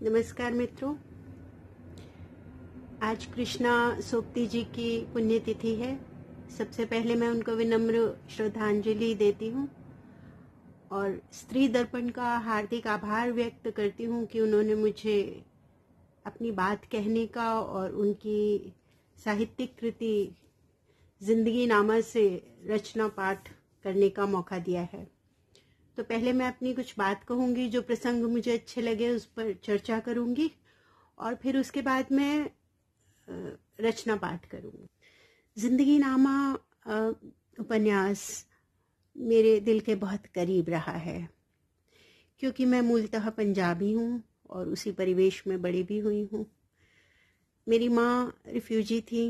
नमस्कार मित्रों, आज कृष्णा सोपती जी की पुण्यतिथि है। सबसे पहले मैं उनको विनम्र श्रद्धांजलि देती हूँ और स्त्री दर्पण का हार्दिक आभार व्यक्त करती हूँ कि उन्होंने मुझे अपनी बात कहने का और उनकी साहित्यिक कृति जिंदगी नामा से रचना पाठ करने का मौका दिया है। तो पहले मैं अपनी कुछ बात कहूँगी, जो प्रसंग मुझे अच्छे लगे उस पर चर्चा करूँगी और फिर उसके बाद मैं रचना पाठ करूँगी। जिंदगी नामा उपन्यास मेरे दिल के बहुत करीब रहा है, क्योंकि मैं मूलतः पंजाबी हूँ और उसी परिवेश में बड़ी भी हुई हूँ। मेरी माँ रिफ्यूजी थी,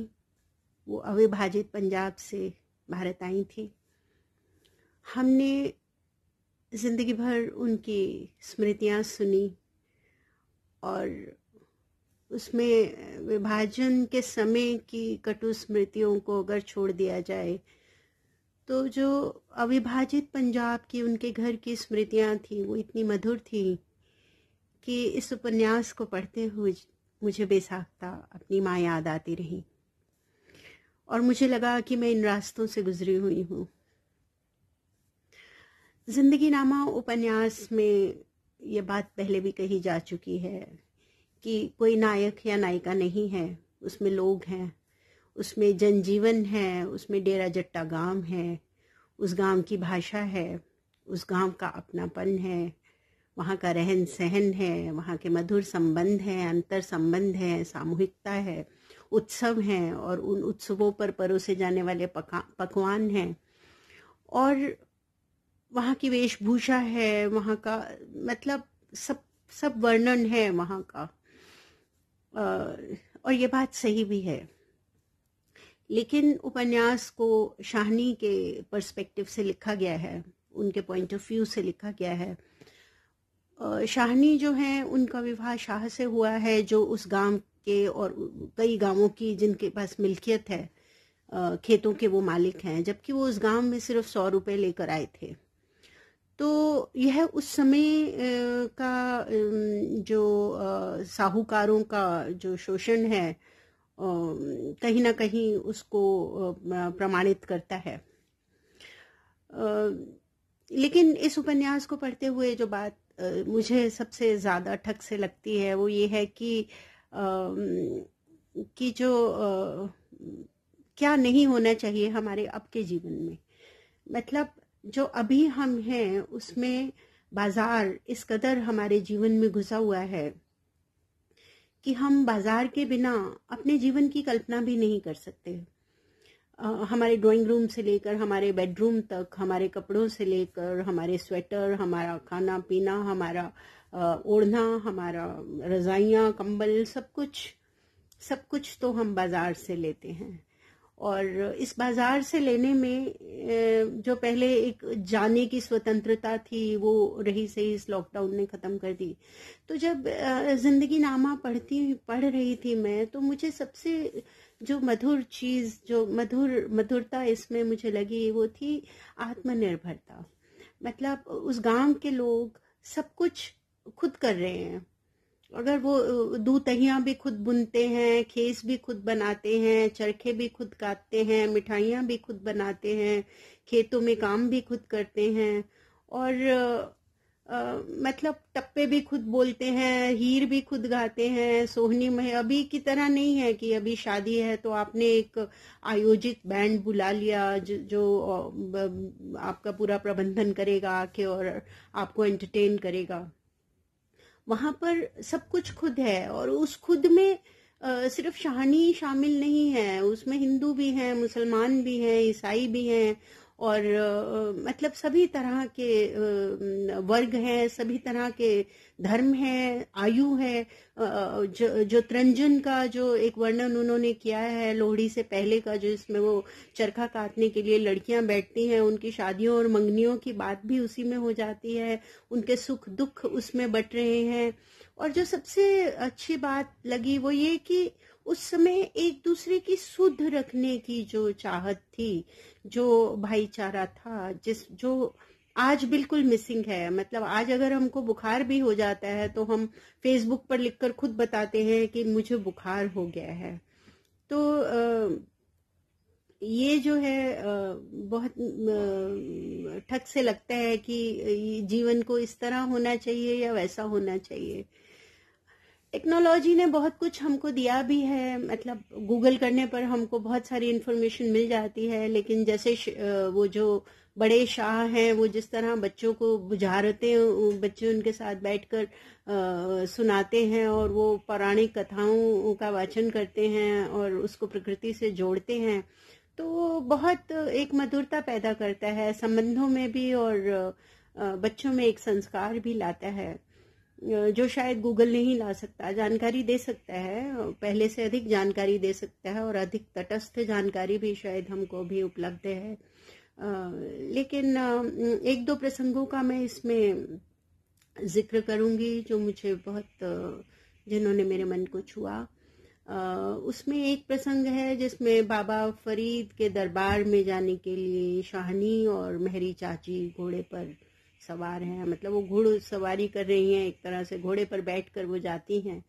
वो अविभाजित पंजाब से भारत आई थी। हमने जिंदगी भर उनकी स्मृतियाँ सुनी और उसमें विभाजन के समय की कटु स्मृतियों को अगर छोड़ दिया जाए तो जो अविभाजित पंजाब की उनके घर की स्मृतियाँ थी वो इतनी मधुर थी कि इस उपन्यास को पढ़ते हुए मुझे बेसाख्ता अपनी माँ याद आती रही और मुझे लगा कि मैं इन रास्तों से गुजरी हुई हूँ। जिंदगी नामा उपन्यास में ये बात पहले भी कही जा चुकी है कि कोई नायक या नायिका नहीं है, उसमें लोग हैं, उसमें जनजीवन है, उसमें डेरा जट्टा गांव है, उस गांव की भाषा है, उस गांव का अपनापन है, वहाँ का रहन सहन है, वहाँ के मधुर संबंध हैं, अंतर संबंध है, सामूहिकता है, उत्सव हैं और उन उत्सवों पर परोसे जाने वाले पकवान हैं और वहाँ की वेशभूषा है, वहाँ का मतलब सब वर्णन है वहाँ का। और ये बात सही भी है, लेकिन उपन्यास को शाहनी के पर्सपेक्टिव से लिखा गया है, उनके पॉइंट ऑफ व्यू से लिखा गया है। शाहनी जो हैं उनका विवाह शाह से हुआ है, जो उस गांव के और कई गांवों की जिनके पास मिल्कियत है, खेतों के वो मालिक हैं, जबकि वो उस गांव में सिर्फ 100 रुपये लेकर आए थे। तो यह उस समय का जो साहूकारों का जो शोषण है कहीं ना कहीं उसको प्रमाणित करता है। लेकिन इस उपन्यास को पढ़ते हुए जो बात मुझे सबसे ज़्यादा ठग से लगती है वो ये है कि जो क्या नहीं होना चाहिए हमारे अब के जीवन में। मतलब जो अभी हम हैं उसमें बाजार इस कदर हमारे जीवन में घुसा हुआ है कि हम बाजार के बिना अपने जीवन की कल्पना भी नहीं कर सकते। हमारे ड्राइंग रूम से लेकर हमारे बेडरूम तक, हमारे कपड़ों से लेकर हमारे स्वेटर, हमारा खाना पीना, हमारा ओढ़ना, हमारा रजाइयाँ, कंबल, सब कुछ तो हम बाजार से लेते हैं। और इस बाजार से लेने में जो पहले एक जाने की स्वतंत्रता थी वो रही सही इस लॉकडाउन ने ख़त्म कर दी। तो जब जिंदगी नामा पढ़ रही थी मैं, तो मुझे सबसे जो मधुर चीज़, जो मधुरता इसमें मुझे लगी वो थी आत्मनिर्भरता। मतलब उस गांव के लोग सब कुछ खुद कर रहे हैं। अगर वो दूतहियाँ भी खुद बुनते हैं, खेस भी खुद बनाते हैं, चरखे भी खुद काटते हैं, मिठाइयाँ भी खुद बनाते हैं, खेतों में काम भी खुद करते हैं और मतलब टप्पे भी खुद बोलते हैं, हीर भी खुद गाते हैं। सोहनी में अभी की तरह नहीं है कि अभी शादी है तो आपने एक आयोजित बैंड बुला लिया जो आपका पूरा प्रबंधन करेगा आके और आपको एंटरटेन करेगा। वहाँ पर सब कुछ खुद है और उस खुद में सिर्फ शाहनी शामिल नहीं है, उसमें हिंदू भी हैं, मुसलमान भी हैं, ईसाई भी हैं और मतलब सभी तरह के वर्ग हैं, सभी तरह के धर्म हैं, आयु है। जो तरंजन का जो एक वर्णन उन्होंने किया है लोहड़ी से पहले का, जो इसमें वो चरखा काटने के लिए लड़कियां बैठती हैं, उनकी शादियों और मंगनियों की बात भी उसी में हो जाती है, उनके सुख दुख उसमें बट रहे हैं। और जो सबसे अच्छी बात लगी वो ये कि उस समय एक दूसरे की सुध रखने की जो चाहत थी, जो भाईचारा था, जो आज बिल्कुल मिसिंग है। मतलब आज अगर हमको बुखार भी हो जाता है तो हम फेसबुक पर लिखकर खुद बताते हैं कि मुझे बुखार हो गया है। तो ये जो है बहुत ठग से लगता है कि जीवन को इस तरह होना चाहिए या वैसा होना चाहिए। टेक्नोलॉजी ने बहुत कुछ हमको दिया भी है, मतलब गूगल करने पर हमको बहुत सारी इन्फॉर्मेशन मिल जाती है, लेकिन जैसे वो जो बड़े शाह हैं वो जिस तरह बच्चों को बुझारतें बच्चे उनके साथ बैठकर सुनाते हैं और वो पौराणिक कथाओं का वाचन करते हैं और उसको प्रकृति से जोड़ते हैं, तो वो बहुत एक मधुरता पैदा करता है संबंधों में भी और बच्चों में एक संस्कार भी लाता है जो शायद गूगल नहीं ला सकता। जानकारी दे सकता है, पहले से अधिक जानकारी दे सकता है और अधिक तटस्थ जानकारी भी शायद हमको भी उपलब्ध है। लेकिन एक दो प्रसंगों का मैं इसमें जिक्र करूंगी जो मुझे बहुत जिन्होंने मेरे मन को छुआ। उसमें एक प्रसंग है जिसमें बाबा फरीद के दरबार में जाने के लिए शाहनी और मेहरी चाची घोड़े पर सवार हैं। मतलब वो घोड़ सवारी कर रही हैं, एक तरह से घोड़े पर बैठकर वो जाती हैं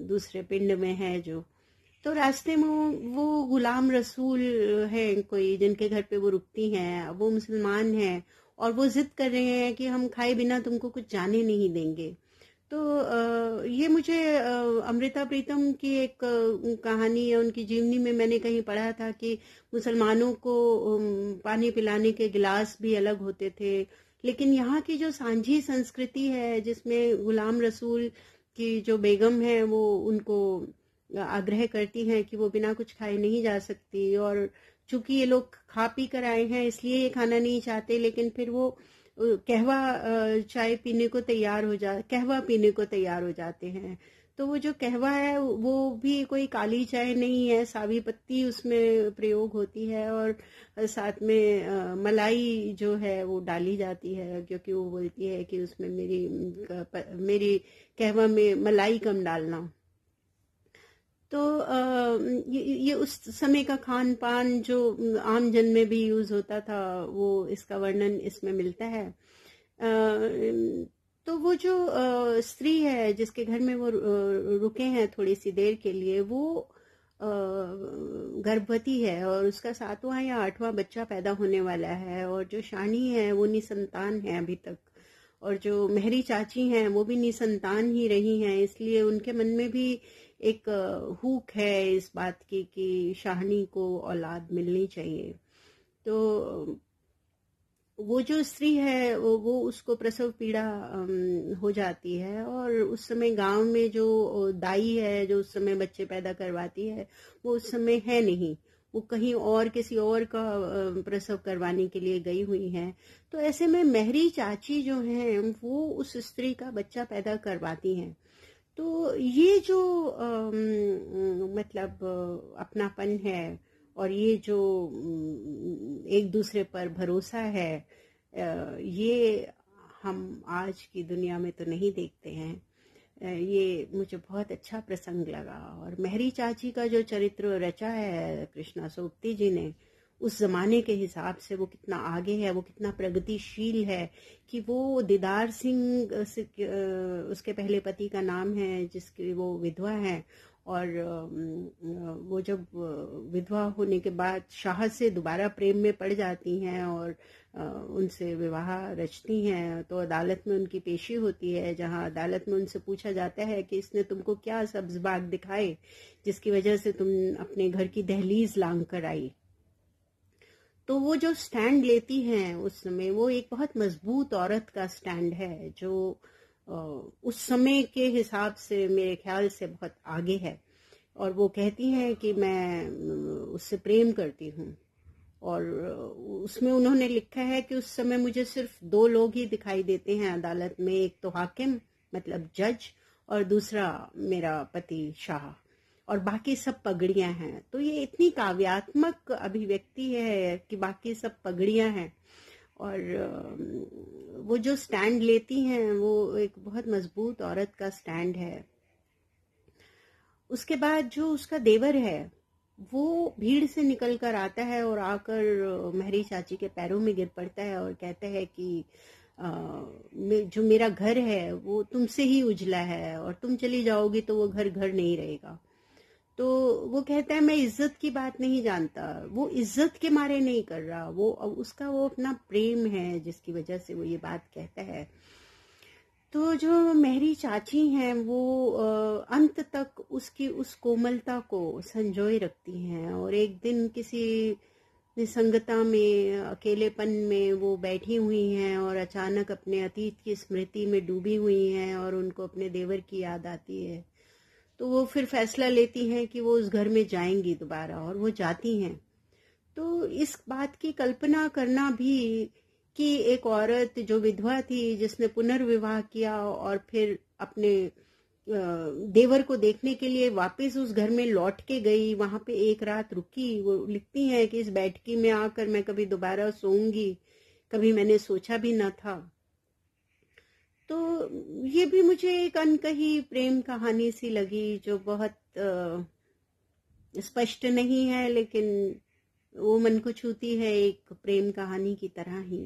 दूसरे पिंड में है जो। तो रास्ते में वो गुलाम रसूल है कोई जिनके घर पे वो रुकती हैं, वो मुसलमान हैं और वो जिद कर रहे हैं कि हम खाए बिना तुमको कुछ जाने नहीं देंगे। तो ये मुझे अमृता प्रीतम की एक कहानी या उनकी जीवनी में मैंने कहीं पढ़ा था कि मुसलमानों को पानी पिलाने के गिलास भी अलग होते थे, लेकिन यहाँ की जो सांझी संस्कृति है जिसमें गुलाम रसूल की जो बेगम है वो उनको आग्रह करती हैं कि वो बिना कुछ खाए नहीं जा सकती, और चूंकि ये लोग खा पी कर आए हैं इसलिए ये खाना नहीं चाहते, लेकिन फिर वो कहवा चाय पीने को तैयार कहवा पीने को तैयार हो जाते हैं। तो वो जो कहवा है वो भी कोई काली चाय नहीं है, सावी पत्ती उसमें प्रयोग होती है और साथ में मलाई जो है वो डाली जाती है, क्योंकि वो बोलती है कि उसमें मेरी कहवा में मलाई कम डालना। तो ये उस समय का खान पान जो आम जन में भी यूज होता था, वो इसका वर्णन इसमें मिलता है। तो वो जो स्त्री है जिसके घर में वो रुके हैं थोड़ी सी देर के लिए, वो गर्भवती है और उसका 7वां या 8वां बच्चा पैदा होने वाला है, और जो शानी है वो निसंतान है अभी तक, और जो मेहरी चाची हैं वो भी निसंतान ही रही हैं, इसलिए उनके मन में भी एक हुक है इस बात की कि शाहनी को औलाद मिलनी चाहिए। तो वो जो स्त्री है वो उसको प्रसव पीड़ा हो जाती है, और उस समय गांव में जो दाई है जो उस समय बच्चे पैदा करवाती है वो उस समय है नहीं, वो कहीं और किसी और का प्रसव करवाने के लिए गई हुई है। तो ऐसे में मेहरी चाची जो हैं वो उस स्त्री का बच्चा पैदा करवाती हैं। तो ये जो मतलब अपनापन है और ये जो एक दूसरे पर भरोसा है, ये हम आज की दुनिया में तो नहीं देखते हैं। ये मुझे बहुत अच्छा प्रसंग लगा। और मेहरी चाची का जो चरित्र रचा है कृष्णा सोबती जी ने, उस जमाने के हिसाब से वो कितना आगे है, वो कितना प्रगतिशील है कि वो दीदार सिंह उसके पहले पति का नाम है जिसकी वो विधवा है, और वो जब विधवा होने के बाद शाह से दोबारा प्रेम में पड़ जाती हैं और उनसे विवाह रचती हैं, तो अदालत में उनकी पेशी होती है जहां अदालत में उनसे पूछा जाता है कि इसने तुमको क्या सब्ज बाग दिखाए जिसकी वजह से तुम अपने घर की दहलीज लांग कर आई। तो वो जो स्टैंड लेती हैं उस समय, वो एक बहुत मजबूत औरत का स्टैंड है जो उस समय के हिसाब से मेरे ख्याल से बहुत आगे है। और वो कहती हैं कि मैं उससे प्रेम करती हूँ, और उसमें उन्होंने लिखा है कि उस समय मुझे सिर्फ 2 लोग ही दिखाई देते हैं अदालत में, एक तो हाकिम मतलब जज, और दूसरा मेरा पति शाह, और बाकी सब पगड़ियां हैं। तो ये इतनी काव्यात्मक अभिव्यक्ति है कि बाकी सब पगड़ियां हैं, और वो जो स्टैंड लेती हैं वो एक बहुत मजबूत औरत का स्टैंड है। उसके बाद जो उसका देवर है वो भीड़ से निकल कर आता है और आकर मेहरी चाची के पैरों में गिर पड़ता है और कहता है कि जो मेरा घर है वो तुमसे ही उजला है और तुम चली जाओगी तो वो घर घर नहीं रहेगा। तो वो कहता है मैं इज्जत की बात नहीं जानता। वो इज्जत के मारे नहीं कर रहा, वो उसका वो अपना प्रेम है जिसकी वजह से वो ये बात कहता है। तो जो मेहरी चाची हैं वो अंत तक उसकी उस कोमलता को संजोए रखती हैं। और एक दिन किसी निसंगता में, अकेलेपन में वो बैठी हुई हैं और अचानक अपने अतीत की स्मृति में डूबी हुई हैं और उनको अपने देवर की याद आती है। तो वो फिर फैसला लेती हैं कि वो उस घर में जाएंगी दोबारा, और वो जाती हैं। तो इस बात की कल्पना करना भी कि एक औरत जो विधवा थी, जिसने पुनर्विवाह किया और फिर अपने देवर को देखने के लिए वापस उस घर में लौट के गई, वहां पे एक रात रुकी। वो लिखती हैं कि इस बैठकी में आकर मैं कभी दोबारा सोऊंगी, कभी मैंने सोचा भी न था। तो ये भी मुझे एक अनकही प्रेम कहानी सी लगी, जो बहुत स्पष्ट नहीं है, लेकिन वो मन को छूती है, एक प्रेम कहानी की तरह ही।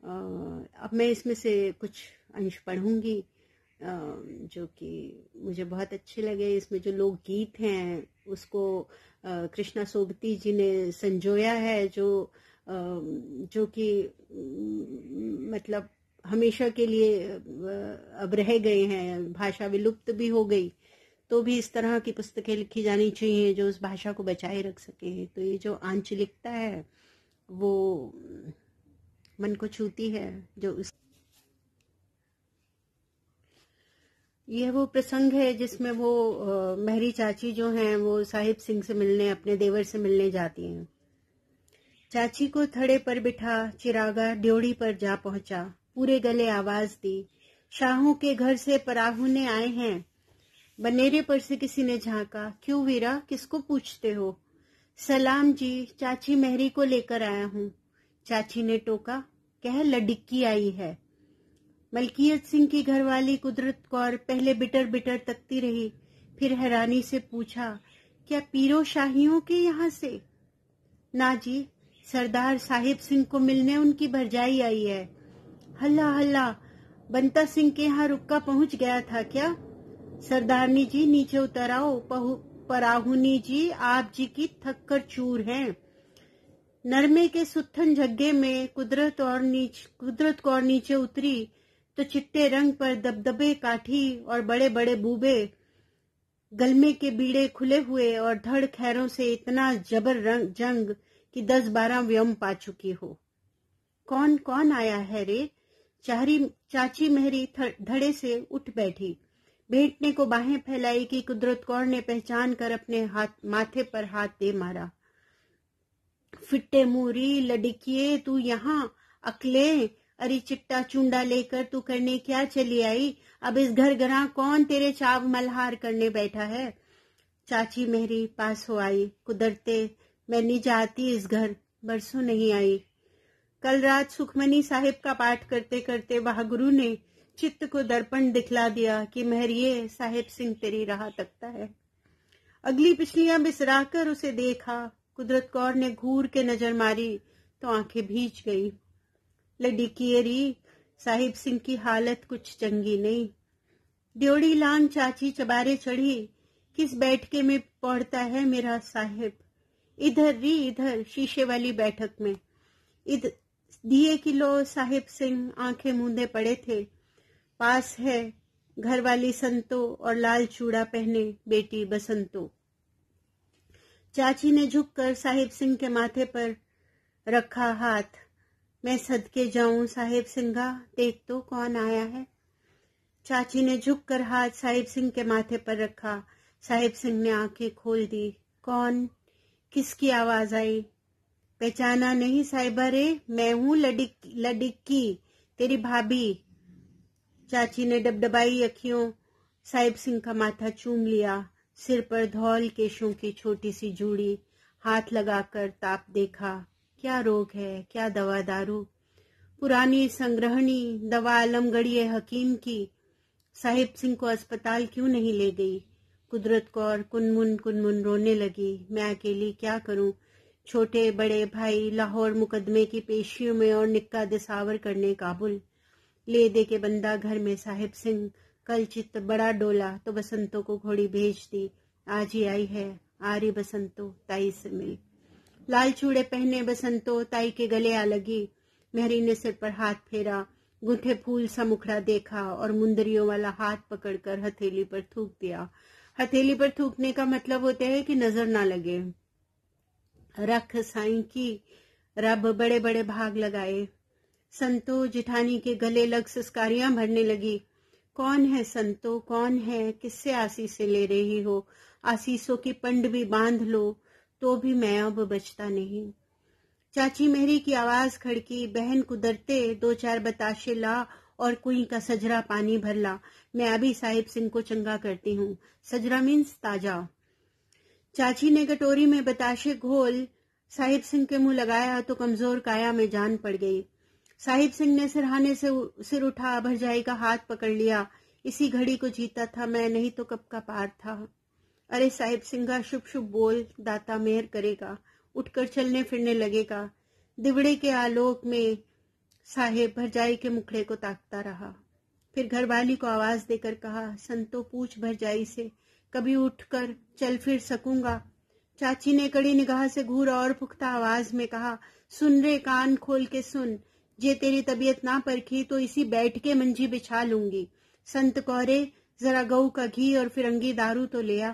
अब मैं इसमें से कुछ अंश पढ़ूंगी जो कि मुझे बहुत अच्छे लगे। इसमें जो लोकगीत हैं उसको कृष्णा सोबती जी ने संजोया है, जो कि मतलब हमेशा के लिए अब रह गए हैं। भाषा विलुप्त भी हो गई, तो भी इस तरह की पुस्तकें लिखी जानी चाहिए जो उस भाषा को बचाए रख सके। तो ये जो आंचलिकता है वो मन को छूती है। यह वो प्रसंग है जिसमें वो मेहरी चाची जो हैं वो साहिब सिंह से मिलने, अपने देवर से मिलने जाती हैं। चाची को थड़े पर बिठा चिरागा ड्योढ़ी पर जा पहुंचा। पूरे गले आवाज दी, शाहों के घर से पराहुने आए हैं। बनेरे पर से किसी ने झांका, क्यों वीरा, किसको पूछते हो? सलाम जी, चाची मेहरी को लेकर आया हूँ। चाची ने टोका, कह लडिक्की आई है। मलकियत सिंह की घरवाली कुदरत कौर पहले बिटर बिटर तकती रही, फिर हैरानी से पूछा, क्या पीरो शाहियों के यहाँ से? ना जी, सरदार साहिब सिंह को मिलने उनकी भरजाई आई है। हल्ला हल्ला, बंता सिंह के यहाँ रुक्का पहुंच गया था क्या? सरदारनी जी नीचे उतर आओ, पराहुनी जी आप जी की थक कर चूर हैं। नरमे के सुत्थन झग्गे में कुदरत कौर नीचे उतरी तो चिट्टे रंग पर दबदबे काठी और बड़े बड़े बूबे, गलमे के बीड़े खुले हुए और धड़ खैरों से इतना जबर जंग कि 10-12 व्योम पा चुकी हो। कौन कौन आया है रे? चाची मेहरी धड़े से उठ बैठी, भेंटने को बाहें फैलाई कि कुदरत कौर ने पहचान कर अपने माथे पर हाथ दे मारा। फिट्टे मूरी लड़किए, तू यहाँ अकले? अरे चिट्टा चुंडा लेकर तू करने क्या चली आई? अब इस घर घरा कौन तेरे चाव मल्हार करने बैठा है? चाची मेहरी पास हो आई। कुदरते, मैं नहीं जाती इस घर, बरसों नहीं आई। कल रात सुखमनी साहिब का पाठ करते करते वाहगुरु ने चित्त को दर्पण दिखला दिया कि मेहरिए, साहिब सिंह तेरी राह तकता है। अगली पिछलियां बिसराकर उसे देखा। कुदरत कौर ने घूर के नजर मारी तो आंखें भीज गई। लड़कियरी, साहिब सिंह की हालत कुछ चंगी नहीं। ड्योढ़ी लांग चाची चबारे चढ़ी, किस बैठके में पढ़ता है मेरा साहिब? इधर री, इधर शीशे वाली बैठक में। इधर दिए किलो। साहिब सिंह आंखें मूंदे पड़े थे। पास है घरवाली संतो और लाल चूड़ा पहने बेटी बसंतो। चाची ने झुककर साहिब सिंह के माथे पर रखा हाथ। मैं सदके जाऊं साहिब सिंघा, देख तो कौन आया है। चाची ने झुककर हाथ साहिब सिंह के माथे पर रखा। साहिब सिंह ने आंखें खोल दी। कौन? किसकी आवाज आई? पहचाना नहीं साहिबा रे? मैं हूँ लडिक्की, तेरी भाभी। चाची ने डबडबाई अखियों साहिब सिंह का माथा चूम लिया। सिर पर धौल केशों की छोटी सी जूड़ी हाथ लगाकर ताप देखा। क्या रोग है, क्या दवा दारू? पुरानी संग्रहणी दवा आलमगढ़िए हकीम की। साहिब सिंह को अस्पताल क्यों नहीं ले गई? कुदरत कौर कुनमुन कुनमुन रोने लगी। मैं अकेली क्या करूं? छोटे बड़े भाई लाहौर मुकदमे की पेशियों में और निक्का दिसावर करने काबुल। ले दे के बंदा घर में साहिब सिंह। कल चित्त बड़ा डोला तो बसंतों को घोड़ी भेज दी। आज ही आई है। आ रही बसंतो ताई से मिल। लाल चूड़े पहने बसंतो ताई के गले आ लगी। मेहरी ने सिर पर हाथ फेरा, गुंथे फूल सा मुखड़ा देखा और मुंदरियों वाला हाथ पकड़कर हथेली पर थूक दिया। हथेली पर थूकने का मतलब होता है कि नजर ना लगे। रख साईं की रब बड़े बड़े भाग लगाए। संतो जिठानी के गले लग सिसकारियां भरने लगी। कौन है संतो, कौन है? किससे आसीसें ले रही हो? आसीसों की पंड भी बांध लो तो भी मैं अब बचता नहीं। चाची मेहरी की आवाज खड़की। बहन कुदरते 2-4 बताशे ला और कुई का सजरा पानी भर ला। मैं अभी साहिब सिंह को चंगा करती हूँ। सजरा मीन्स ताजा। चाची ने कटोरी में बताशे घोल साहिब सिंह के मुंह लगाया तो कमजोर काया में जान पड़ गई। साहिब सिंह ने सिरहाने से सिर उठा, भरजाई का हाथ पकड़ लिया। इसी घड़ी को जीता था मैं, नहीं तो कब का पार था। अरे साहिब सिंह, शुभ शुभ बोल, दाता मेहर करेगा। उठकर चलने फिरने लगेगा। दिवड़े के आलोक में साहेब भरजाई के मुखड़े को ताकता रहा। फिर घरवाली को आवाज देकर कहा, संतो पूछ भरजाई से, कभी उठकर चल फिर सकूंगा? चाची ने कड़ी निगाह से घूरा और पुख्ता आवाज में कहा, सुन रे, कान खोल के सुन। जे तेरी तबीयत ना परखी तो इसी बैठ के मंजी बिछा लूंगी। संत कौरे, जरा गऊ का घी और फिरंगी दारू तो ले आ।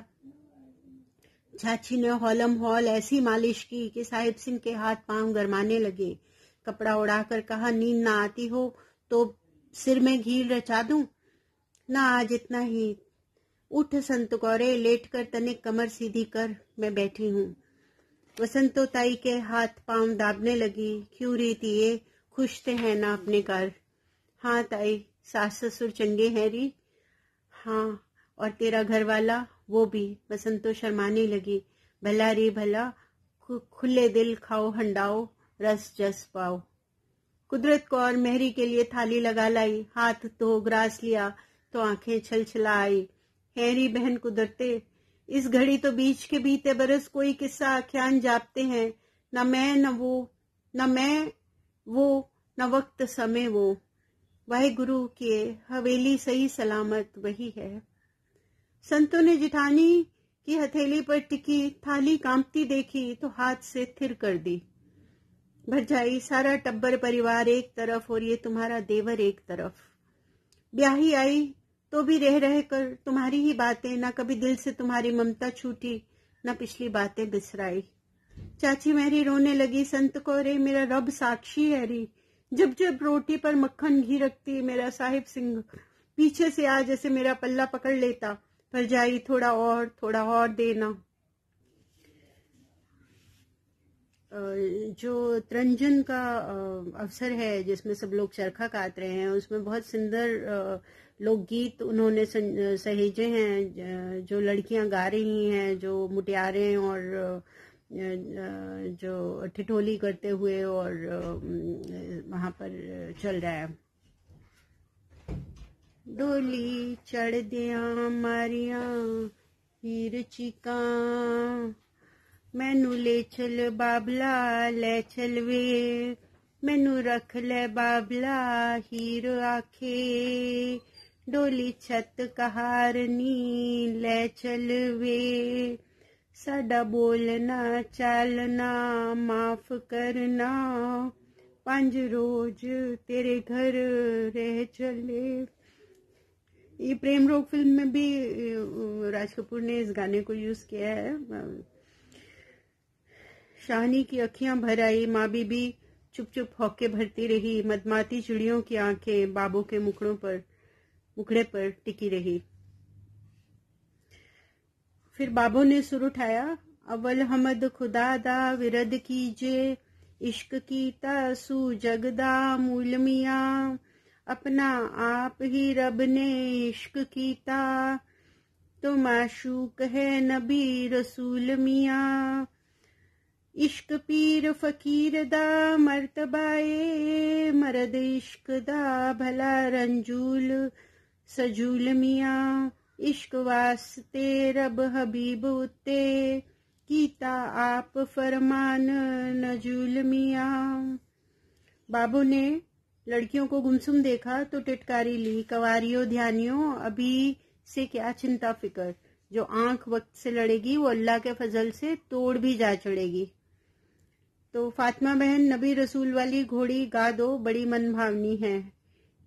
चाची ने हौलम हौल ऐसी मालिश की कि साहिब सिंह के हाथ पांव गरमाने लगे। कपड़ा उड़ाकर कहा, नींद ना आती हो तो सिर में घी रचा दूं? ना, आज इतना ही। उठ संत कौरे, लेटकर तनिक कमर सीधी कर, मैं बैठी हूँ। वसंतो ताई के हाथ पांव दाबने लगी। क्यों रीति ये, खुश ते हैं ना अपने घर? हाँ ताई, सास ससुर चंगे हैं री? हाँ, और तेरा घर वाला? वो भी। बसंतो शर्माने लगी। भला रे भला, खुले दिल खाओ हंडाओ, रस जस पाओ। कुदरत कौर मेहरी के लिए थाली लगा लाई। हाथ धो ग्रास लिया तो आंखें छलछला आई। हैरी बहन कुदरते, इस घड़ी तो बीच के बीते बरस कोई किस्सा आख्यान जापते हैं। न मैं न वो, न मैं वो, न वक्त समय वो। वाहिगुरु के हवेली सही सलामत वही है। संतों ने जिठानी की हथेली पर टिकी थाली कांपती देखी तो हाथ से थिर कर दी। भरजाई, सारा टब्बर परिवार एक तरफ और ये तुम्हारा देवर एक तरफ। ब्याही आई तो भी रह रह कर तुम्हारी ही बातें, ना कभी दिल से तुम्हारी ममता छूटी, ना पिछली बातें बिसराई। चाची मेरी रोने लगी। संत कौरे, मेरा रब साक्षी है री, जब जब रोटी पर मक्खन घी रखती मेरा साहिब सिंह पीछे से आ जैसे मेरा पल्ला पकड़ लेता। भरजाई, थोड़ा और देना। जो तरंजन का अवसर है जिसमें सब लोग चरखा काट रहे हैं, उसमें बहुत सुंदर लोकगीत उन्होंने सहेजे हैं, जो लड़कियां गा रही हैं, जो मुटियारें और जो ठिठोली करते हुए और वहां पर चल रहा है। डोली चढ़ दिया मारिया हीर चीका, मैनू ले चल बाबला ले चल वे, मैनू रख ले बाबला हीर आखे, डोली छत कहारनी ले चल वे, साडा बोलना चालना माफ करना, 5 रोज तेरे घर रह चले। ये प्रेम रोग फिल्म में भी राज कपूर ने इस गाने को यूज किया है। शाहनी की अखियां भर आई। माँ बीबी चुप चुप हौके भरती रही। मदमाती चिड़ियों की आंखें बाबू के मुखड़े पर टिकी रही। फिर बाबू ने सुर उठाया, अव्वल हमद खुदा दा विरद कीजे, इश्क कीता सू जगदा मूल मियां, अपना आप ही रब ने इश्क कीता, तो माशूक है नबी रसूल मियां, इश्क पीर फकीर दा मर्तबाए, मरद इश्क दा भला रंजूल सजूल मियां, इश्क वास्ते रब हबीब उत्ते कीता आप फरमान न जुल्मिया। बाबू ने लड़कियों को गुमसुम देखा तो टिटकारी ली, कवारियों ध्यानियों अभी से क्या चिंता फिकर, जो आंख वक्त से लड़ेगी वो अल्लाह के फजल से तोड़ भी जा चढ़ेगी। तो फातिमा बहन नबी रसूल वाली घोड़ी गा दो, बड़ी मनभावनी है।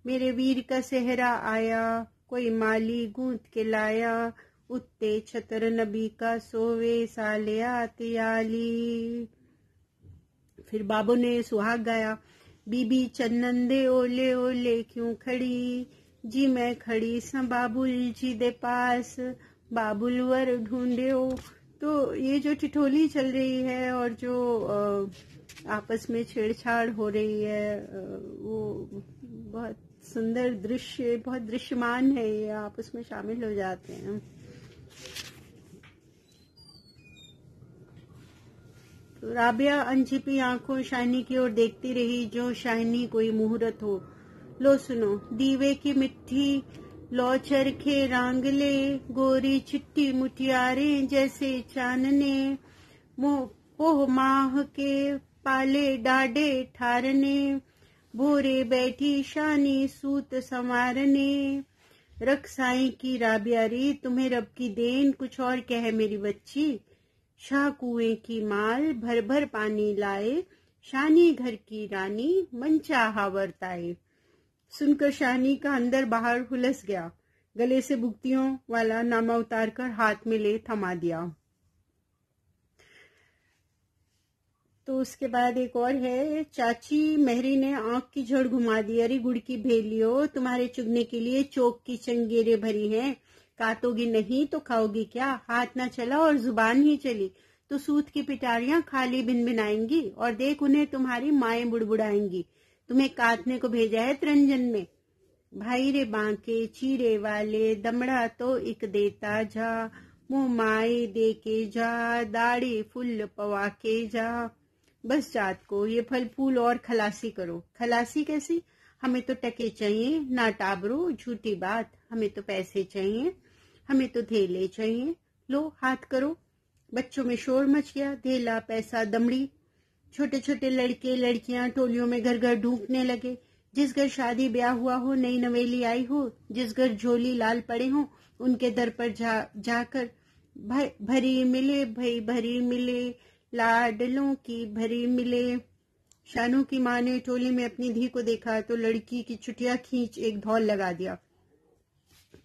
मेरे वीर का सेहरा आया, कोई माली गूंथ के लाया, उत्ते छतर नबी का सोवे साले आतियाली। फिर बाबू ने सुहाग गाया, बीबी चन्नन दे ओले ओले क्यों खड़ी, जी मैं खड़ी सा बाबुल जी दे पास, बाबुल वर ढूंढे हो। तो ये जो ठिठोली चल रही है और जो आपस में छेड़छाड़ हो रही है, वो बहुत सुंदर दृश्य, बहुत दृश्यमान है, ये आपस में शामिल हो जाते हैं। तो राबिया अनछिपी आंखों शाइनी की ओर देखती रही, जो शाइनी कोई मुहूर्त हो। लो सुनो, दीवे की मिट्टी लो चरखे रांगले, गोरी चिट्टी मुठियारे जैसे चानने, पोह माह के पाले डाडे ठारने, भोरे बैठी शानी सूत संवारने। रख साई की राबिया री, तुम्हें रब की देन कुछ और कहे मेरी बच्ची, शाह कुएं की माल भर भर पानी लाए, शानी घर की रानी मन चाहा वर्ताए। सुनकर शानी का अंदर बाहर हुलस गया, गले से भुगतियों वाला नामा उतारकर हाथ में ले थमा दिया। तो उसके बाद एक और है, चाची मेहरी ने आंख की झड़ घुमा दी, अरे गुड़ की भेलियो, तुम्हारे चुगने के लिए चोक की चंगेरे भरी हैं, काटोगी नहीं तो खाओगी क्या, हाथ ना चला और जुबान ही चली तो सूत की पिटारियां खाली बिन बिनाएंगी, और देख उन्हें तुम्हारी माएं बुड़बुड़ाएंगी। तुम्हें काटने को भेजा है तरंजन में, भाई रे बांके चीरे वाले, दमड़ा तो एक देता जा, मुंह माए दे के जा, दाढ़ी फुल पवा के जा। बस जात को ये फल फूल और खलासी करो। खलासी कैसी, हमें तो टके चाहिए, ना टाबरो झूठी बात, हमें तो पैसे चाहिए, हमें तो धेले चाहिए, लो हाथ करो। बच्चों में शोर मच गया, धेला पैसा दमड़ी। छोटे छोटे लड़के लड़कियां टोलियों में घर घर ढूंढने लगे। जिस घर शादी ब्याह हुआ हो, नई नवेली आई हो, जिस घर झोली लाल पड़े हो, उनके दर पर जाकर भरी मिले भाई भरी मिले, लाडलों की भरी मिले। शानू की माँ ने टोली में अपनी धी को देखा तो लड़की की चुटिया खींच एक धौल लगा दिया।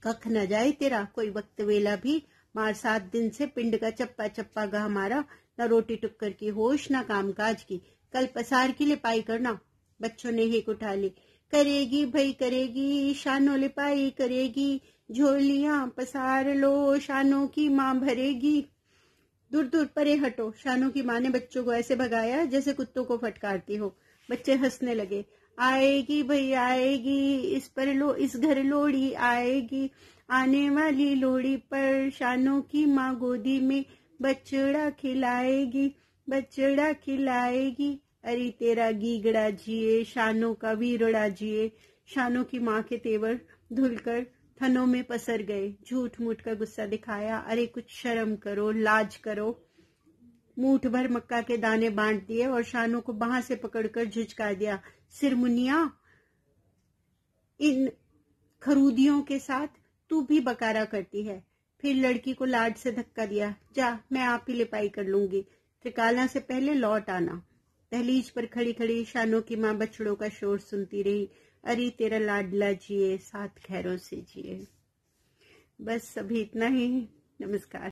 कख न जाए तेरा कोई वक्त वेला भी, मार 7 दिन से पिंड का चप्पा चप्पा गा मारा, न रोटी टुक्कर की होश न काम काज की, कल पसार की लिपाई करना। बच्चों ने हेक उठा ली, करेगी भाई करेगी, शानो लिपाई करेगी, झोलियां पसार लो, शानों की माँ भरेगी। दूर दूर परे हटो। शानू की माँ ने बच्चों को ऐसे भगाया जैसे कुत्तों को फटकारती हो। बच्चे हंसने लगे, आएगी भाई आएगी, इस घर लोड़ी आएगी, आने वाली लोड़ी पर शानू की माँ गोदी में बछड़ा खिलाएगी, बछड़ा खिलाएगी। अरे तेरा गीगड़ा जिए, शानू का वीरड़ा जिए। शानू की माँ के तेवर धुलकर थनों में पसर गए। झूठ मूठ का गुस्सा दिखाया, अरे कुछ शर्म करो, लाज करो। मूठ भर मक्का के दाने बांट दिए और शानू को बाह से पकड़कर झुझका दिया। सिरमुनिया, इन खरूदियों के साथ तू भी बकारा करती है। फिर लड़की को लाड से धक्का दिया, जा मैं आप ही लिपाई कर लूंगी, त्रिकाला से पहले लौट आना। दहलीज पर खड़ी खड़ी शानू की माँ बछड़ों का शोर सुनती रही, अरे तेरा लाडला जिए, 7 खैरों से जिए। बस अभी इतना ही। नमस्कार।